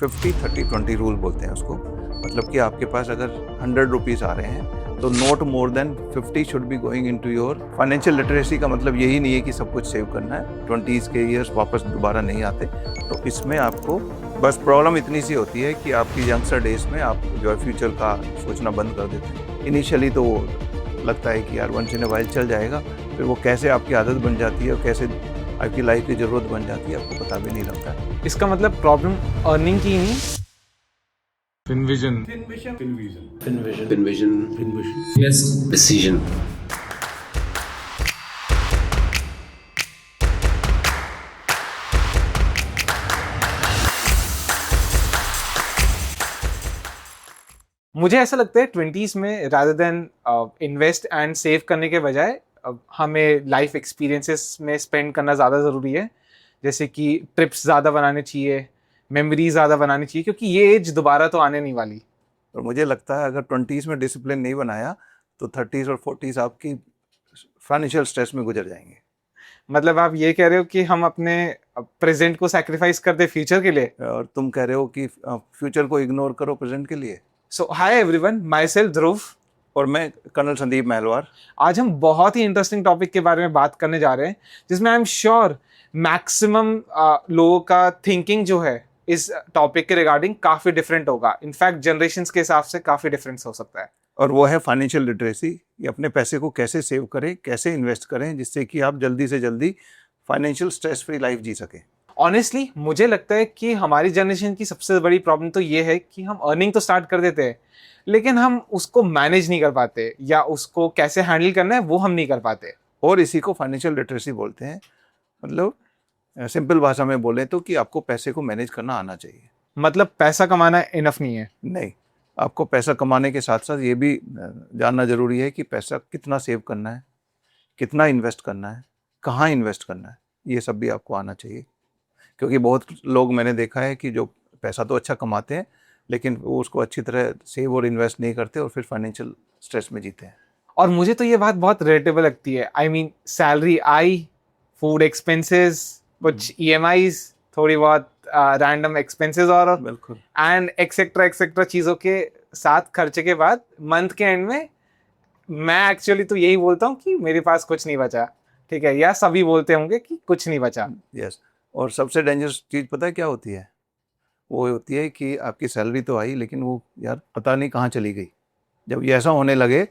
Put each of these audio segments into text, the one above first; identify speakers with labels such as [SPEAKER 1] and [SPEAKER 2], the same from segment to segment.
[SPEAKER 1] 50-30-20 rule बोलते हैं उसको। मतलब कि आपके पास अगर 100 रुपीज़ आ रहे हैं तो not more than 50 should be going into your financial literacy. का मतलब यही नहीं है कि सब कुछ सेव करना है, 20s के ईयर्स वापस दोबारा नहीं आते। तो इसमें आपको बस प्रॉब्लम इतनी सी होती है कि आपकी यंगस्टर डेज में आप जो है फ्यूचर का सोचना बंद कर देते हैं। इनिशियली तो वो लगता है कि यार वंस इन अ वाइल चल जाएगा, फिर वो कैसे आपकी आदत बन जाती है और कैसे आपकी लाइफ की ज़रूरत बन जाती है आपको पता भी नहीं लगता है।
[SPEAKER 2] इसका मतलब प्रॉब्लम अर्निंग की नहीं।
[SPEAKER 3] Finvision.
[SPEAKER 4] Yes. Decision.
[SPEAKER 2] मुझे ऐसा लगता है 20s में rather than invest and save करने के बजाय हमें लाइफ एक्सपीरियंसेस में स्पेंड करना ज़्यादा ज़रूरी है। जैसे कि ट्रिप्स ज़्यादा बनाने चाहिए, मेमोरीज ज़्यादा बनानी चाहिए, क्योंकि ये एज दोबारा तो आने नहीं वाली।
[SPEAKER 1] और मुझे लगता है अगर 20s में डिसिप्लिन नहीं बनाया तो 30s और 40s आपकी फाइनेंशियल स्ट्रेस में गुजर जाएंगे।
[SPEAKER 2] मतलब आप ये कह रहे हो कि हम अपने प्रेजेंट को सैक्रिफाइस कर दे फ्यूचर के लिए?
[SPEAKER 1] और तुम कह रहे हो कि फ्यूचर को इग्नोर करो प्रेजेंट के लिए।
[SPEAKER 2] सो हाय एवरीवन, माई सेल्फ ध्रुव
[SPEAKER 1] और मैं कर्नल संदीप महलवार।
[SPEAKER 2] आज हम बहुत ही इंटरेस्टिंग टॉपिक के बारे में बात करने जा रहे हैं, जिसमें आई एम श्योर मैक्सिमम लोगों का थिंकिंग जो है इस टॉपिक के रिगार्डिंग काफ़ी डिफरेंट होगा। इनफैक्ट जनरेशंस के हिसाब से काफ़ी डिफरेंस हो सकता है।
[SPEAKER 1] और वो है फाइनेंशियल लिटरेसी, कि अपने पैसे को कैसे सेव करें, कैसे इन्वेस्ट करें, जिससे कि आप जल्दी से जल्दी फाइनेंशियल स्ट्रेस फ्री लाइफ जी सकें।
[SPEAKER 2] ऑनेस्टली मुझे लगता है कि हमारी जनरेशन की सबसे बड़ी प्रॉब्लम तो ये है कि हम अर्निंग तो स्टार्ट कर देते हैं, लेकिन हम उसको मैनेज नहीं कर पाते, या उसको कैसे हैंडल करना है वो हम नहीं कर पाते।
[SPEAKER 1] और इसी को फाइनेंशियल लिटरेसी बोलते हैं। मतलब सिंपल भाषा में बोलें तो कि आपको पैसे को मैनेज करना आना चाहिए।
[SPEAKER 2] मतलब पैसा कमाना इनफ नहीं है?
[SPEAKER 1] नहीं, आपको पैसा कमाने के साथ साथ ये भी जानना ज़रूरी है कि पैसा कितना सेव करना है, कितना इन्वेस्ट करना है, कहाँ इन्वेस्ट करना है, ये सब भी आपको आना चाहिए। क्योंकि बहुत लोग मैंने देखा है कि जो पैसा तो अच्छा कमाते हैं लेकिन वो उसको अच्छी तरह सेव और इन्वेस्ट नहीं करते और फिर फाइनेंशियल स्ट्रेस में जीते हैं।
[SPEAKER 2] और मुझे तो ये बात बहुत रिलेटेबल लगती है। I mean salary I, food expenses, कुछ EMIs, थोड़ी बहुत रैंडम एक्सपेंसेस और
[SPEAKER 1] बिल्कुल
[SPEAKER 2] एंड एक्सेट्रा चीज़ों के साथ खर्चे के बाद मंथ के एंड में मैं एक्चुअली तो यही बोलता हूँ कि मेरे पास कुछ नहीं बचा। ठीक है, या सभी बोलते होंगे कि कुछ नहीं बचा।
[SPEAKER 1] यस। और सबसे डेंजरस चीज़ पता है क्या होती है? वो होती है कि आपकी सैलरी तो आई लेकिन वो यार पता नहीं कहाँ चली गई। जब ये ऐसा होने लगे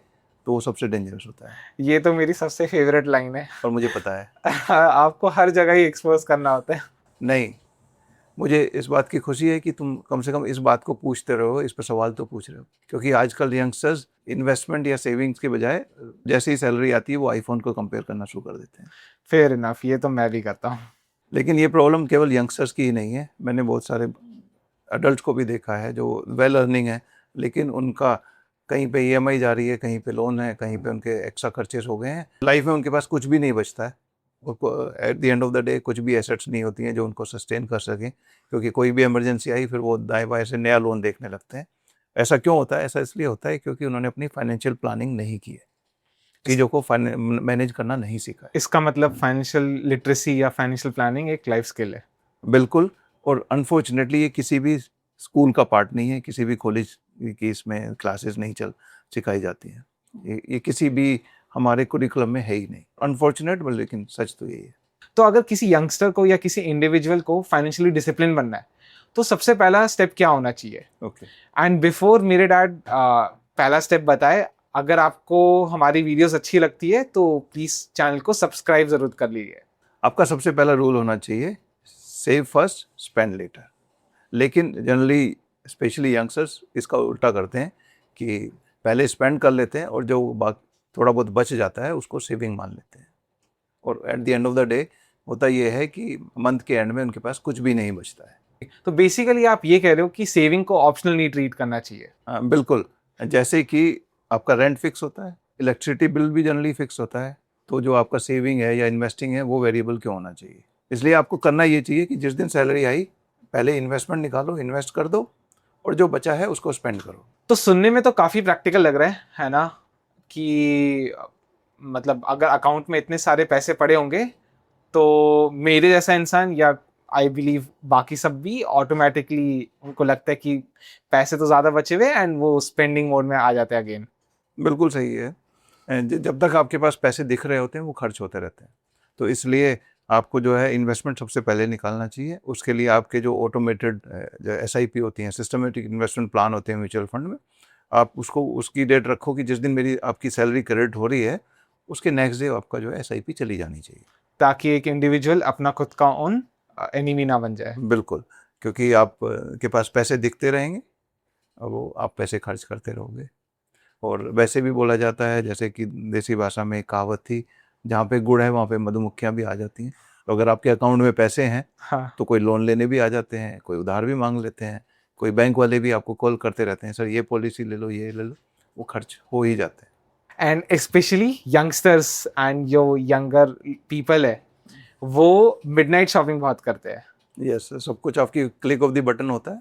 [SPEAKER 1] तो वो सबसे डेंजरस होता है।
[SPEAKER 2] ये तो मेरी सबसे फेवरेट लाइन है।
[SPEAKER 1] और मुझे पता है
[SPEAKER 2] आपको हर जगह ही एक्सपोज करना होता है।
[SPEAKER 1] नहीं, मुझे इस बात की खुशी है कि तुम कम से कम इस बात को पूछते रहो, इस पर सवाल तो पूछ रहे हो। क्योंकि आजकल यंगस्टर्स इन्वेस्टमेंट या सेविंग्स के बजाय जैसे ही सैलरी आती है वो आईफोन को कंपेयर करना शुरू कर देते हैं।
[SPEAKER 2] फेयर इनफ, ये तो मैं भी करता हूँ।
[SPEAKER 1] लेकिन ये प्रॉब्लम केवल यंगस्टर्स की ही नहीं है। मैंने बहुत सारे अडल्ट को भी देखा है जो वेल अर्निंग है लेकिन उनका कहीं पे EMI जा रही है, कहीं पे लोन है, कहीं पे उनके एक्स्ट्रा खर्चेस हो गए हैं। लाइफ में उनके पास कुछ भी नहीं बचता है। उनको at the end of the day कुछ भी एसेट्स नहीं होती हैं जो उनको सस्टेन कर सकें, क्योंकि कोई भी इमरजेंसी आई फिर वो दाएं बाएं से नया लोन देखने लगते हैं। ऐसा क्यों होता है? ऐसा इसलिए होता है क्योंकि उन्होंने अपनी फाइनेंशियल प्लानिंग नहीं की है, चीज़ों को मैनेज करना नहीं सीखा है।
[SPEAKER 2] इसका मतलब फाइनेंशियल लिटरेसी या फाइनेंशियल प्लानिंग एक लाइफ स्किल है।
[SPEAKER 1] बिल्कुल। और अनफॉर्चुनेटली ये किसी भी स्कूल का पार्ट नहीं है, किसी भी कॉलेज की इसमें क्लासेस नहीं सिखाई जाती हैं। ये किसी भी हमारे कुरिकुलम में है ही नहीं। अनफॉर्चुनेट, लेकिन सच तो यही है।
[SPEAKER 2] तो अगर किसी यंगस्टर को या किसी इंडिविजुअल को फाइनेंशियली डिसिप्लिन बनना है तो सबसे पहला स्टेप क्या होना चाहिए?
[SPEAKER 1] ओके।
[SPEAKER 2] एंड बिफोर मेरे डैड पहला स्टेप बताए, अगर आपको हमारी वीडियोस अच्छी लगती है तो प्लीज़ चैनल को सब्सक्राइब ज़रूर कर लीजिए।
[SPEAKER 1] आपका सबसे पहला रूल होना चाहिए सेव फर्स्ट स्पेंड लेटर। लेकिन जनरली स्पेशली यंगस्टर्स इसका उल्टा करते हैं कि पहले स्पेंड कर लेते हैं और जो थोड़ा बहुत बच जाता है उसको सेविंग मान लेते हैं। और at the end of the day होता ये है कि मंथ के एंड में उनके पास कुछ भी नहीं बचता है।
[SPEAKER 2] तो बेसिकली आप ये कह रहे हो कि सेविंग को ऑप्शनल नहीं ट्रीट करना चाहिए?
[SPEAKER 1] बिल्कुल। जैसे कि आपका रेंट फिक्स होता है, इलेक्ट्रिसिटी बिल भी जनरली फिक्स होता है, तो जो आपका सेविंग है या इन्वेस्टिंग है वो वेरिएबल क्यों होना चाहिए? इसलिए आपको करना ये चाहिए कि जिस दिन सैलरी आई पहले इन्वेस्टमेंट निकालो, इन्वेस्ट कर दो और जो बचा है उसको स्पेंड करो।
[SPEAKER 2] तो सुनने में तो काफ़ी प्रैक्टिकल लग रहा है ना? कि मतलब अगर अकाउंट में इतने सारे पैसे पड़े होंगे तो मेरे जैसा इंसान या आई बिलीव बाकी सब भी ऑटोमेटिकली उनको लगता है कि पैसे तो ज़्यादा बचे हुए एंड वो स्पेंडिंग मोड में आ जाते हैं अगेन।
[SPEAKER 1] बिल्कुल सही है। जब तक आपके पास पैसे दिख रहे होते हैं वो खर्च होते रहते हैं, तो इसलिए आपको जो है इन्वेस्टमेंट सबसे पहले निकालना चाहिए। उसके लिए आपके जो ऑटोमेटेड जो SIP होती हैं, सिस्टमेटिक इन्वेस्टमेंट प्लान होते हैं म्यूचुअल फंड में, आप उसको उसकी डेट रखो कि जिस दिन मेरी आपकी सैलरी क्रेडिट हो रही है उसके नेक्स्ट डे आपका जो है SIP चली जानी चाहिए।
[SPEAKER 2] ताकि एक इंडिविजुअल अपना खुद का ओन एनिमी ना बन जाए।
[SPEAKER 1] बिल्कुल, क्योंकि आप के पास पैसे दिखते रहेंगे और वो आप पैसे खर्च करते रहोगे। और वैसे भी बोला जाता है, जैसे कि देसी भाषा में एक कहावत थी, जहाँ पे गुड़ है वहाँ पे मधुमक्खियाँ भी आ जाती हैं। तो अगर आपके अकाउंट में पैसे हैं
[SPEAKER 2] हाँ।
[SPEAKER 1] तो कोई लोन लेने भी आ जाते हैं, कोई उधार भी मांग लेते हैं, कोई बैंक वाले भी आपको कॉल करते रहते हैं, सर ये पॉलिसी ले लो, ये ले लो, वो खर्च हो ही जाते हैं।
[SPEAKER 2] एंड स्पेशली यंगस्टर्स एंड जो यंगर पीपल है वो मिडनाइट शॉपिंग बहुत करते हैं।
[SPEAKER 1] यस, सब कुछ आपकी क्लिक ऑफ द बटन होता है।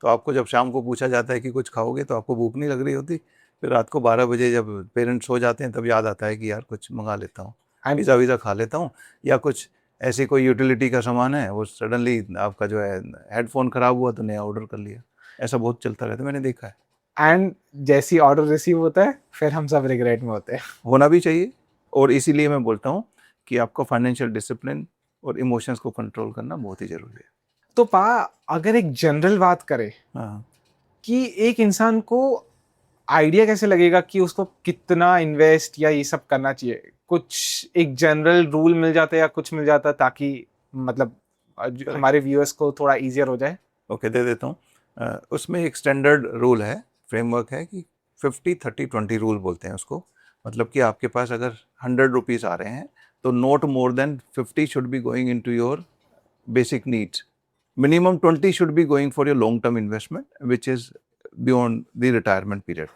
[SPEAKER 1] तो आपको जब शाम को पूछा जाता है कि कुछ खाओगे तो आपको भूख नहीं लग रही होती, फिर रात को 12 बजे जब पेरेंट्स सो जाते हैं तब याद आता है कि यार कुछ मंगा लेता हूँ,
[SPEAKER 2] And-
[SPEAKER 1] पिज़्ज़ा वीज़ा खा लेता हूँ, या कुछ ऐसी कोई यूटिलिटी का सामान है वो सडनली आपका जो है हेडफोन ख़राब हुआ तो नया ऑर्डर कर लिया। ऐसा बहुत चलता रहता है, मैंने देखा है।
[SPEAKER 2] एंड जैसी ऑर्डर रिसीव होता है फिर हम सब रिग्रेट में होते हैं।
[SPEAKER 1] होना भी चाहिए, और इसीलिए मैं बोलता हूँ कि आपको फाइनेंशियल डिसिप्लिन और इमोशंस को कंट्रोल करना बहुत ही ज़रूरी है।
[SPEAKER 2] तो अगर एक जनरल बात करें
[SPEAKER 1] हाँ,
[SPEAKER 2] कि एक इंसान को आइडिया कैसे लगेगा कि उसको कितना इन्वेस्ट या ये सब करना चाहिए, कुछ एक जनरल रूल मिल जाता है या कुछ मिल जाता है ताकि मतलब हमारे व्यूअर्स को थोड़ा इजियर हो जाए?
[SPEAKER 1] ओके, दे देता हूँ। उसमें एक स्टैंडर्ड रूल है, फ्रेमवर्क है कि 50-30-20 रूल बोलते हैं उसको। मतलब कि आपके पास अगर 100 रुपीज़ आ रहे हैं तो not more than 50 should be going into your basic needs. Minimum 20 should be going for your long term investment which is beyond the retirement period,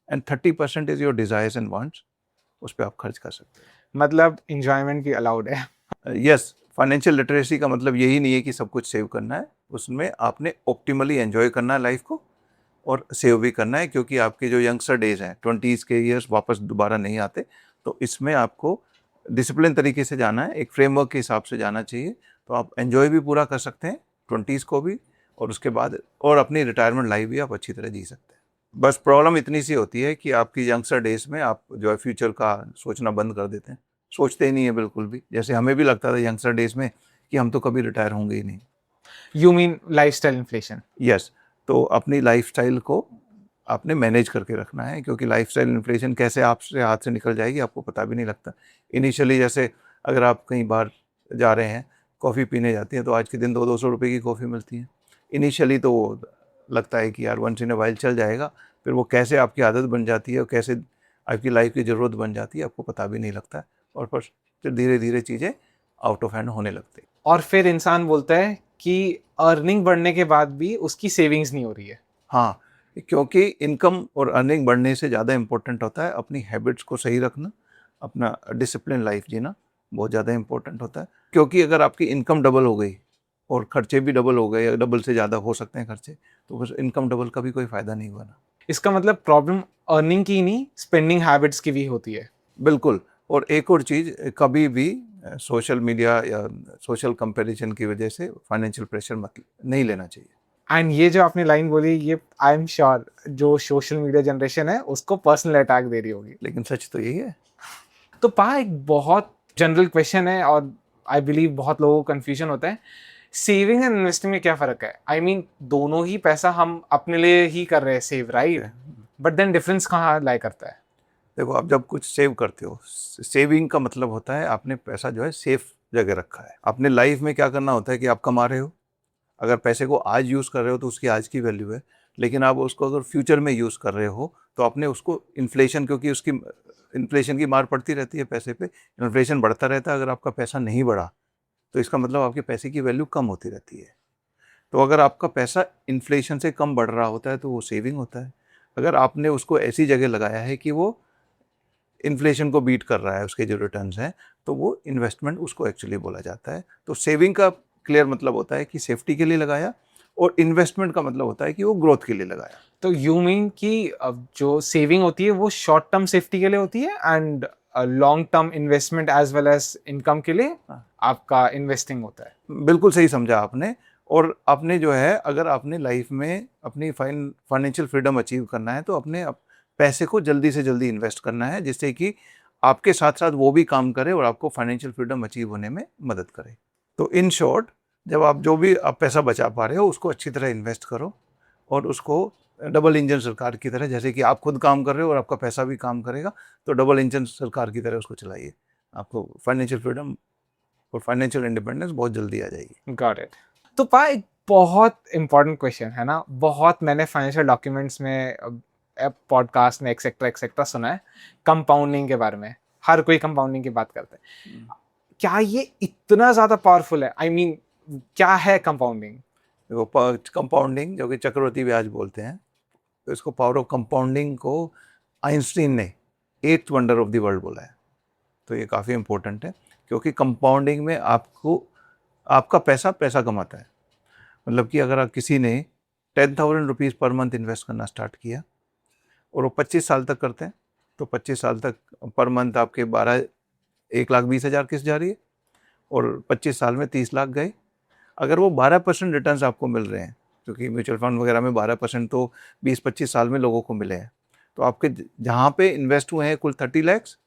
[SPEAKER 1] and 30% is your desires and wants, उस पर आप खर्च कर सकते हैं।
[SPEAKER 2] मतलब enjoyment भी allowed है।
[SPEAKER 1] यस, फाइनेंशियल लिटरेसी का मतलब यही नहीं है कि सब कुछ सेव करना है, उसमें आपने ऑप्टिमली एंजॉय करना है लाइफ को और सेव भी करना है, क्योंकि आपके जो यंगस्टर डेज हैं 20s के ईयर्स वापस दोबारा नहीं आते। तो इसमें आपको डिसिप्लिन तरीके से जाना है, एक फ्रेमवर्क के हिसाब से जाना चाहिए, तो आप एंजॉय भी पूरा कर सकते हैं 20s को भी, और उसके बाद और अपनी रिटायरमेंट लाइफ भी आप अच्छी तरह जी सकते हैं। बस प्रॉब्लम इतनी सी होती है कि आपकी यंगस्टर डेज में आप जो है फ्यूचर का सोचना बंद कर देते हैं, सोचते ही नहीं है बिल्कुल भी। जैसे हमें भी लगता था यंगस्टर डेज में कि हम तो कभी रिटायर होंगे ही नहीं।
[SPEAKER 2] You mean lifestyle inflation?
[SPEAKER 1] Yes, तो अपनी लाइफस्टाइल को आपने मैनेज करके रखना है, क्योंकि लाइफस्टाइल इन्फ्लेशन कैसे आपसे हाथ से निकल जाएगी आपको पता भी नहीं लगता। इनिशियली जैसे अगर आप कहीं बाहर जा रहे हैं, कॉफ़ी पीने जाती हैं, तो आज के दिन 200-200 रुपये की कॉफ़ी मिलती है। इनिशियली तो वो लगता है कि यार वंस इन अ वाइल चल जाएगा, फिर वो कैसे आपकी आदत बन जाती है और कैसे आपकी लाइफ की ज़रूरत बन जाती है आपको पता भी नहीं लगता है, और फिर धीरे धीरे चीज़ें आउट ऑफ हैंड होने लगती है।
[SPEAKER 2] और फिर इंसान बोलता है कि अर्निंग बढ़ने के बाद भी उसकी सेविंग्स नहीं हो रही है।
[SPEAKER 1] हाँ, क्योंकि इनकम और अर्निंग बढ़ने से ज़्यादा इम्पोर्टेंट होता है अपनी हैबिट्स को सही रखना, अपना डिसिप्लिन लाइफ जीना बहुत ज़्यादा इम्पोर्टेंट होता है। क्योंकि अगर आपकी इनकम डबल हो गई और खर्चे भी डबल हो गए या डबल से ज़्यादा हो सकते हैं खर्चे, तो बस इनकम डबल का भी कोई फ़ायदा नहीं हुआ ना।
[SPEAKER 2] इसका मतलब प्रॉब्लम अर्निंग की नहीं, स्पेंडिंग हैबिट्स की भी होती है।
[SPEAKER 1] बिल्कुल, और एक और चीज़, कभी भी सोशल मीडिया या सोशल कंपैरिजन की वजह से फाइनेंशियल प्रेशर मत नहीं लेना चाहिए।
[SPEAKER 2] एंड ये जो आपने लाइन बोली, ये आई एम श्योर जो सोशल मीडिया जनरेशन है उसको पर्सनल अटैक दे रही होगी।
[SPEAKER 1] लेकिन सच तो यही है।
[SPEAKER 2] तो एक बहुत जनरल क्वेश्चन है और आई बिलीव बहुत लोगों को कन्फ्यूजन होता है, सेविंग एंड इन्वेस्टिंग में क्या फ़र्क है? आई मीन दोनों ही पैसा हम अपने लिए ही कर रहे हैं save, right? But then difference कहाँ लाई करता है?
[SPEAKER 1] देखो, आप जब कुछ सेव करते हो, सेविंग का मतलब होता है आपने पैसा जो है सेफ जगह रखा है। अपने लाइफ में क्या करना होता है कि आप कमा रहे हो, अगर पैसे को आज यूज़ कर रहे हो तो उसकी आज की वैल्यू है, लेकिन आप उसको अगर फ्यूचर में यूज़ कर रहे हो तो आपने उसको इन्फ्लेशन, क्योंकि उसकी इन्फ्लेशन की मार पड़ती रहती है पैसे पे, इन्फ्लेशन बढ़ता रहता है। अगर आपका पैसा नहीं बढ़ा तो इसका मतलब आपके पैसे की वैल्यू कम होती रहती है। तो अगर आपका पैसा इन्फ्लेशन से कम बढ़ रहा होता है तो वो सेविंग होता है। अगर आपने उसको ऐसी जगह लगाया है कि वो इन्फ्लेशन को बीट कर रहा है, उसके जो रिटर्न्स हैं, तो वो इन्वेस्टमेंट उसको एक्चुअली बोला जाता है। तो सेविंग का क्लियर मतलब होता है कि सेफ्टी के लिए लगाया, और इन्वेस्टमेंट का मतलब होता है कि वो ग्रोथ के लिए लगाया।
[SPEAKER 2] तो यू मीन कि जो सेविंग होती है वो शॉर्ट टर्म सेफ्टी के लिए होती है and long term investment as well as income के लिए
[SPEAKER 1] हाँ।
[SPEAKER 2] आपका इन्वेस्टिंग होता है।
[SPEAKER 1] बिल्कुल सही समझा आपने। और आपने जो है, अगर आपने लाइफ में अपनी फाइनेंशियल फ्रीडम अचीव करना है तो अपने पैसे को जल्दी से जल्दी इन्वेस्ट करना है, जिससे कि आपके साथ साथ वो भी काम करे और आपको फाइनेंशियल फ्रीडम अचीव होने में मदद करे। तो इन शॉर्ट, जब आप जो भी आप पैसा बचा पा रहे हो उसको अच्छी तरह इन्वेस्ट करो और उसको डबल इंजन सरकार की तरह, जैसे कि आप खुद काम कर रहे हो और आपका पैसा भी काम करेगा, तो डबल इंजन सरकार की तरह उसको चलाइए। आपको फाइनेंशियल फ्रीडम और फाइनेंशियल इंडिपेंडेंस बहुत जल्दी आ जाएगी।
[SPEAKER 2] Got it. तो पा एक बहुत इंपॉर्टेंट क्वेश्चन है ना, बहुत मैंने फाइनेंशियल डॉक्यूमेंट्स में, पॉडकास्ट में एक्सेट्रा एक्सेट्रा सुना है कंपाउंडिंग के बारे में। हर कोई कंपाउंडिंग की बात करता है। क्या ये इतना ज़्यादा पावरफुल है? आई मीन क्या है कंपाउंडिंग?
[SPEAKER 1] देखो, कंपाउंडिंग, जो कि चक्रवृद्धि ब्याज बोलते हैं, तो इसको पावर ऑफ कंपाउंडिंग को आइंस्टीन ने 8th wonder of the world बोला है। तो ये काफ़ी इंपॉर्टेंट है, क्योंकि कंपाउंडिंग में आपको आपका पैसा कमाता है। मतलब कि अगर आप किसी ने 10,000 रुपीज़ पर मंथ इन्वेस्ट करना स्टार्ट किया और वो 25 साल तक करते हैं, तो 25 साल तक पर मंथ आपके 1,20,000 किस्त जा रही है और 25 साल में 30 लाख गए। अगर वो 12% रिटर्न्स आपको मिल रहे हैं, क्योंकि म्यूचुअल फंड वगैरह में 12% तो 20-25 साल में लोगों को मिले हैं, तो आपके जहाँ पे इन्वेस्ट हुए हैं कुल 30 लैक्स,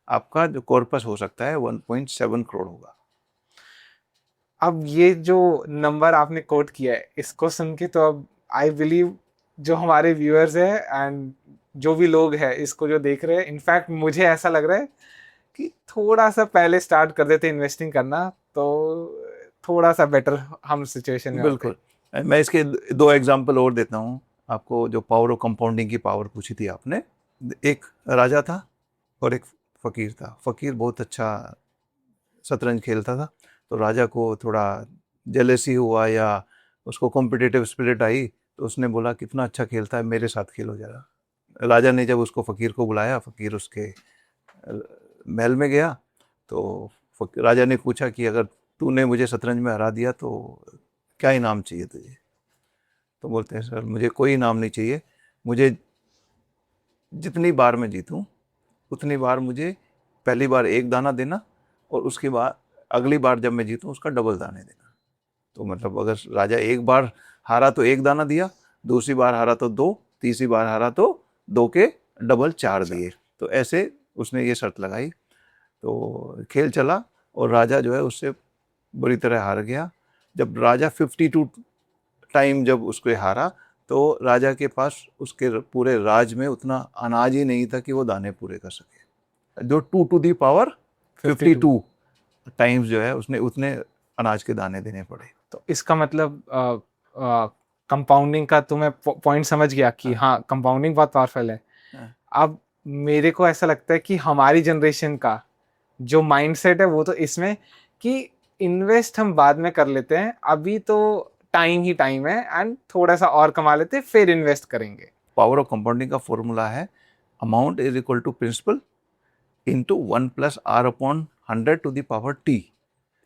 [SPEAKER 1] आपका जो कॉर्पस हो सकता है 1.7 करोड़ होगा।
[SPEAKER 2] अब ये जो नंबर आपने कोट किया है, इसको सुन के तो अब आई बिलीव जो हमारे व्यूअर्स हैं एंड जो भी लोग हैं इसको जो देख रहे हैं, इनफैक्ट मुझे ऐसा लग रहा है कि थोड़ा सा पहले स्टार्ट कर देते इन्वेस्टिंग करना, तो थोड़ा सा बेटर हम सिचुएशन में
[SPEAKER 1] बिल्कुल। मैं इसके 2 एग्जांपल और देता हूँ आपको। जो पावर ऑफ कंपाउंडिंग की पावर पूछी थी आपने, एक राजा था और एक फ़कीर था। फ़कीर बहुत अच्छा शतरंज खेलता था, तो राजा को थोड़ा जेलेसी हुआ या उसको कॉम्पिटिटिव स्पिरिट आई, तो उसने बोला कितना अच्छा खेलता है, मेरे साथ खेलो जरा। राजा ने जब उसको फ़कीर को बुलाया, फ़कीर उसके महल में गया, तो राजा ने पूछा कि अगर तूने मुझे शतरंज में हरा दिया तो क्या इनाम चाहिए तुझे? तो बोलते हैं, सर मुझे कोई इनाम नहीं चाहिए, मुझे जितनी बार मैं जीतूं उतनी बार मुझे पहली बार 1 दाना देना और उसके बाद अगली बार जब मैं जीतूं उसका डबल दाने देना। तो मतलब अगर राजा 1 बार हारा तो 1 दाना दिया, दूसरी बार हारा तो 2, तीसरी बार हारा तो 2 के डबल 4 दिए। तो ऐसे उसने ये शर्त लगाई, तो खेल चला और राजा जो है उससे बुरी तरह हार गया। जब राजा 52 टाइम जब उसको हारा, तो राजा के पास उसके पूरे राज में उतना अनाज ही नहीं था कि वो दाने पूरे कर सके। जो 2 टू दी पावर 52 टाइम्स जो है उसने उतने अनाज के दाने देने पड़े।
[SPEAKER 2] तो इसका मतलब कंपाउंडिंग का तो मैं पॉइंट समझ गया कि हाँ कंपाउंडिंग बहुत पावरफुल है।
[SPEAKER 1] हाँ।
[SPEAKER 2] अब मेरे को ऐसा लगता है कि हमारी जनरेशन का जो माइंडसेट है वो तो इसमें कि इन्वेस्ट हम बाद में कर लेते हैं, अभी तो टाइम ही टाइम है एंड थोड़ा सा और कमा लेते हैं फिर इन्वेस्ट करेंगे।
[SPEAKER 1] पावर ऑफ कंपाउंडिंग का फॉर्मूला है amount is equal to principal into 1 + R/100 to the power T।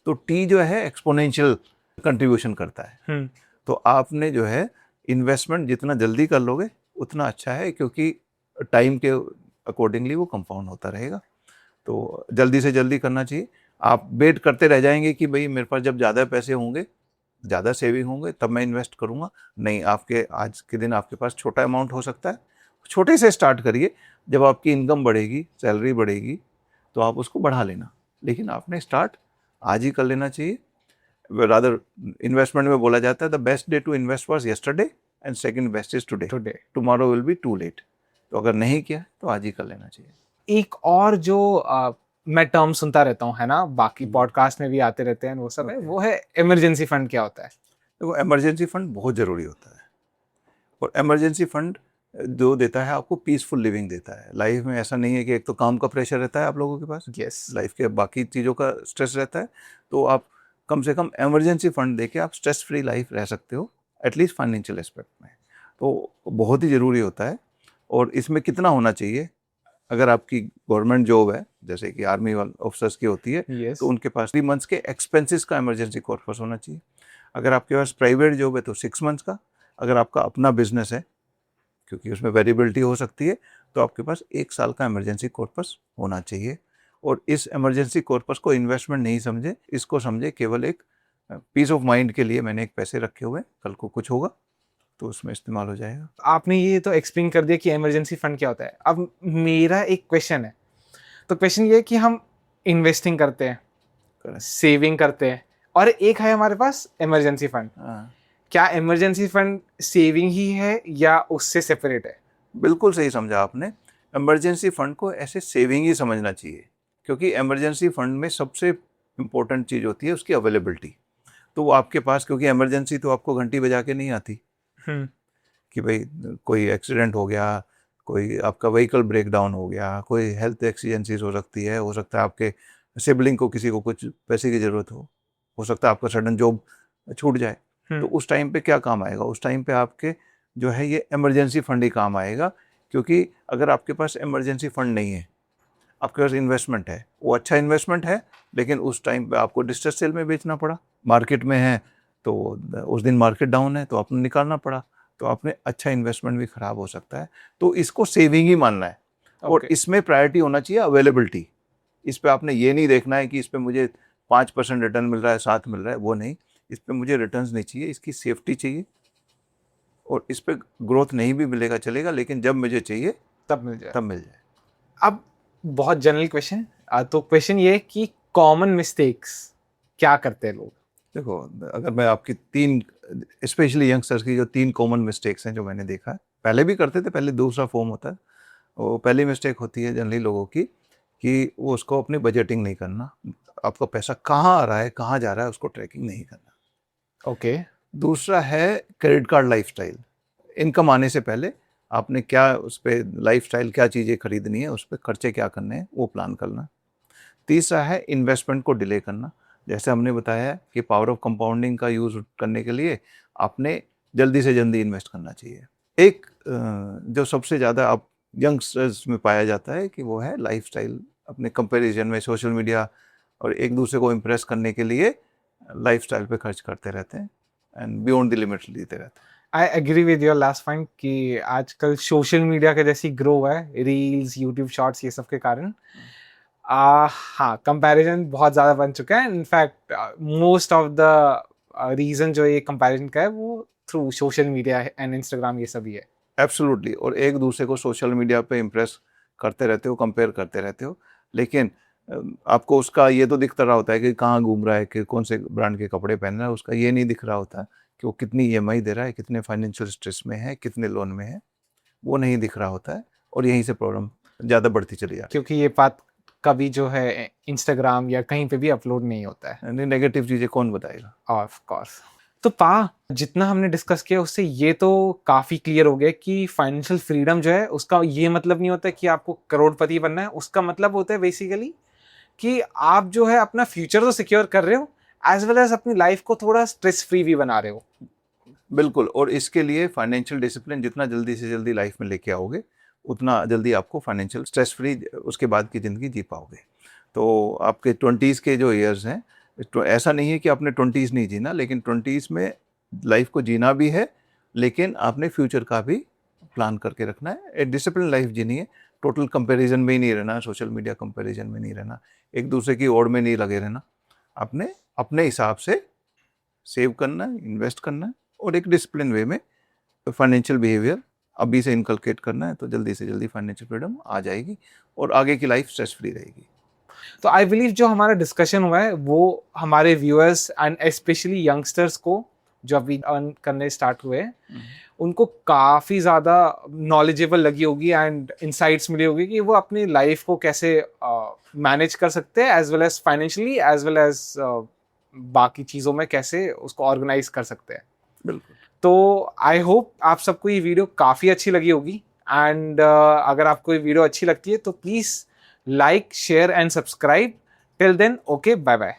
[SPEAKER 1] तो T जो है एक्सपोनेंशियल कंट्रीब्यूशन करता है। तो आपने जो है इन्वेस्टमेंट जितना जल्दी कर लोगे उतना अच्छा है, क्योंकि टाइम के अकॉर्डिंगली वो कंपाउंड होता रहेगा। तो जल्दी से जल्दी करना चाहिए। आप वेट करते रह जाएंगे कि भाई मेरे पास जब ज़्यादा पैसे होंगे, ज़्यादा सेविंग होंगे तब मैं इन्वेस्ट करूँगा। नहीं, आपके आज के दिन आपके पास छोटा अमाउंट हो सकता है, छोटे से स्टार्ट करिए। जब आपकी इनकम बढ़ेगी, सैलरी बढ़ेगी, तो आप उसको बढ़ा लेना, लेकिन आपने स्टार्ट आज ही कर लेना चाहिए। रादर इन्वेस्टमेंट में बोला जाता है the best day to invest was yesterday and second best is today, tomorrow will be too late. तो अगर नहीं किया तो आज ही कर लेना चाहिए।
[SPEAKER 2] एक और जो मैं टर्म सुनता रहता हूँ है ना, बाकी पॉडकास्ट में भी आते रहते हैं वो सब है, वो है इमरजेंसी फंड। क्या होता है?
[SPEAKER 1] देखो, इमरजेंसी फंड बहुत ज़रूरी होता है, और इमरजेंसी फंड जो देता है आपको पीसफुल लिविंग देता है। लाइफ में ऐसा नहीं है कि एक तो काम का प्रेशर रहता है आप लोगों के पास,
[SPEAKER 2] यस,
[SPEAKER 1] लाइफ के बाकी चीज़ों का स्ट्रेस रहता है, तो आप कम से कम इमरजेंसी फंड देके आप स्ट्रेस फ्री लाइफ रह सकते हो, एटलीस्ट फाइनेंशियल एस्पेक्ट में। तो बहुत ही ज़रूरी होता है। और इसमें कितना होना चाहिए? अगर आपकी गवर्नमेंट जॉब है, जैसे कि आर्मी ऑफिसर्स की होती है,
[SPEAKER 2] yes.
[SPEAKER 1] तो उनके पास 3 मंथ्स के एक्सपेंसेस का इमरजेंसी कॉर्पस होना चाहिए। अगर आपके पास प्राइवेट जॉब है तो 6 मंथ्स का। अगर आपका अपना बिजनेस है, क्योंकि उसमें वेरिएबिलिटी हो सकती है। तो आपके पास 1 साल का इमरजेंसी कॉर्पस होना चाहिए, और इस इमरजेंसी कॉर्पस को इन्वेस्टमेंट नहीं समझे, इसको समझे केवल एक पीस ऑफ माइंड के लिए मैंने एक पैसे रखे हुए, कल को कुछ होगा तो उसमें इस्तेमाल हो जाएगा।
[SPEAKER 2] आपने ये तो एक्सप्लेन कर दिया कि इमरजेंसी फंड क्या होता है। अब मेरा एक क्वेश्चन है, तो क्वेश्चन ये है कि हम इन्वेस्टिंग करते हैं,
[SPEAKER 1] Correct.
[SPEAKER 2] सेविंग करते हैं, और एक है हमारे पास इमरजेंसी फंड।
[SPEAKER 1] हाँ,
[SPEAKER 2] क्या इमरजेंसी फंड सेविंग ही है या उससे सेपरेट है?
[SPEAKER 1] बिल्कुल सही समझा आपने। इमरजेंसी फंड को ऐसे सेविंग ही समझना चाहिए, क्योंकि इमरजेंसी फंड में सबसे इम्पोर्टेंट चीज़ होती है उसकी अवेलेबिलिटी। तो वो आपके पास, क्योंकि इमरजेंसी तो आपको घंटी बजा के नहीं आती कि भाई कोई एक्सीडेंट हो गया, कोई आपका व्हीकल ब्रेक डाउन हो गया, कोई हेल्थ एक्सीजेंसीज हो सकती है, हो सकता है आपके सिबलिंग को किसी को कुछ पैसे की ज़रूरत हो सकता है आपका सडन जॉब छूट जाए। तो उस टाइम पे क्या काम आएगा? उस टाइम पे आपके जो है ये इमरजेंसी फंड ही काम आएगा, क्योंकि अगर आपके पास इमरजेंसी फंड नहीं है, आपके पास इन्वेस्टमेंट है, वो अच्छा इन्वेस्टमेंट है, लेकिन उस टाइम पे आपको डिस्ट्रेस सेल में बेचना पड़ा, मार्केट में है तो उस दिन मार्केट डाउन है तो आपने निकालना पड़ा, तो आपने अच्छा इन्वेस्टमेंट भी ख़राब हो सकता है। तो इसको सेविंग ही मानना है, और इसमें प्रायोरिटी होना चाहिए अवेलेबिलिटी। इस पे आपने ये नहीं देखना है कि इस पे मुझे 5% रिटर्न मिल रहा है, 7 मिल रहा है, वो नहीं। इस पे मुझे रिटर्न्स नहीं चाहिए, इसकी सेफ्टी चाहिए, और इस पे ग्रोथ नहीं भी मिलेगा चलेगा, लेकिन जब मुझे चाहिए
[SPEAKER 2] तब मिल जाए।
[SPEAKER 1] तब मिल जाए।
[SPEAKER 2] अब बहुत जनरल क्वेश्चन, तो क्वेश्चन ये है कि कॉमन मिस्टेक्स क्या करते हैं लोग?
[SPEAKER 1] देखो, अगर मैं आपकी 3 स्पेशली यंगस्टर्स की जो 3 कॉमन मिस्टेक्स हैं जो मैंने देखा है, पहले भी करते थे, पहले दूसरा फॉर्म होता है। वो पहली मिस्टेक होती है जनरली लोगों की कि वो उसको अपनी बजटिंग नहीं करना। आपका पैसा कहाँ आ रहा है, कहाँ जा रहा है, उसको ट्रैकिंग नहीं करना।
[SPEAKER 2] ओके।
[SPEAKER 1] दूसरा है क्रेडिट कार्ड लाइफस्टाइल। इनकम आने से पहले आपने क्या उस पर लाइफस्टाइल, क्या चीज़ें खरीदनी है, उस पर खर्चे क्या करने हैं, वो प्लान करना। तीसरा है इन्वेस्टमेंट को डिले करना। जैसे हमने बताया कि पावर ऑफ कंपाउंडिंग का यूज़ करने के लिए आपने जल्दी से जल्दी इन्वेस्ट करना चाहिए। एक जो सबसे ज़्यादा आप यंगस्टर्स में पाया जाता है कि वो है लाइफस्टाइल, अपने कंपैरिजन में सोशल मीडिया और एक दूसरे को इम्प्रेस करने के लिए लाइफस्टाइल पे खर्च करते रहते हैं एंड बियॉन्ड द लिमिट्स लेते रहते हैं।
[SPEAKER 2] I agree with your last point कि आजकल सोशल मीडिया का जैसी ग्रो हुआ है, रील्स, यूट्यूब शॉर्ट्स, ये सब के कारण हाँ, कंपैरिजन बहुत ज़्यादा बन चुका है। In fact most of the reason जो ये कंपैरिजन का है वो through social media and Instagram, ये सब ही है।
[SPEAKER 1] एब्सोल्युटली, और एक दूसरे को सोशल मीडिया पे इम्प्रेस करते रहते हो, कंपेयर करते रहते हो, लेकिन आपको उसका ये तो दिखता रहा होता है कि कहाँ घूम रहा है, कि कौन से ब्रांड के कपड़े पहन रहा है, उसका ये नहीं दिख रहा होता कि वो कितनी EMI दे रहा है, कितने फाइनेंशियल स्ट्रेस में है, कितने लोन में है, वो नहीं दिख रहा होता है, और यहीं से प्रॉब्लम ज़्यादा बढ़ती चली जाती
[SPEAKER 2] क्योंकि ये बात कभी जो है इंस्टाग्राम या कहीं पे भी अपलोड नहीं होता है।
[SPEAKER 1] है। नेगेटिव चीज़ें कौन बताएगा?
[SPEAKER 2] Of course. तो जितना हमने डिस्कस किया उससे ये तो काफ़ी क्लियर हो गया कि फाइनेंशियल फ्रीडम जो है उसका ये मतलब नहीं होता कि आपको करोड़पति बनना है। उसका मतलब होता है बेसिकली कि आप जो है अपना फ्यूचर तो सिक्योर कर रहे हो, एज वेल एज अपनी लाइफ को थोड़ा स्ट्रेस फ्री भी बना रहे हो।
[SPEAKER 1] बिल्कुल, और इसके लिए फाइनेंशियल डिसिप्लिन जितना जल्दी से जल्दी लाइफ में लेके आओगे, उतना जल्दी आपको फाइनेंशियल स्ट्रेस फ्री उसके बाद की ज़िंदगी जी पाओगे। तो आपके 20s के जो ईयर्स हैं, तो ऐसा नहीं है कि आपने 20s नहीं जीना, लेकिन 20s में लाइफ को जीना भी है, लेकिन आपने फ्यूचर का भी प्लान करके रखना है। एक डिसिप्लिन लाइफ जीनी है, टोटल कंपैरिजन में ही नहीं रहना, सोशल मीडिया कंपैरिजन में नहीं रहना, एक दूसरे की ओर में नहीं लगे रहना। आपने अपने हिसाब से सेव करना है, इन्वेस्ट करना है, और एक डिसिप्लिन वे में फाइनेंशियल बिहेवियर अभी से इनकलकेट करना है, तो जल्दी से जल्दी फाइनेंशियल फ्रीडम आ जाएगी और आगे की लाइफ स्ट्रेस फ्री रहेगी।
[SPEAKER 2] तो आई बिलीव जो हमारा डिस्कशन हुआ है वो हमारे व्यूअर्स एंड स्पेशली यंगस्टर्स को जो अभी अर्न करने स्टार्ट हुए हैं उनको काफ़ी ज़्यादा नॉलेजेबल लगी होगी एंड इंसाइट्स मिली होगी कि वो अपनी लाइफ को कैसे मैनेज कर सकते हैं, as well as financially, as well as बाकी चीज़ों में कैसे उसको ऑर्गेनाइज कर सकते हैं।
[SPEAKER 1] बिल्कुल।
[SPEAKER 2] तो आई होप आप सबको ये वीडियो काफ़ी अच्छी लगी होगी एंड अगर आपको ये वीडियो अच्छी लगती है तो please like, share and subscribe. Till then, okay, bye bye.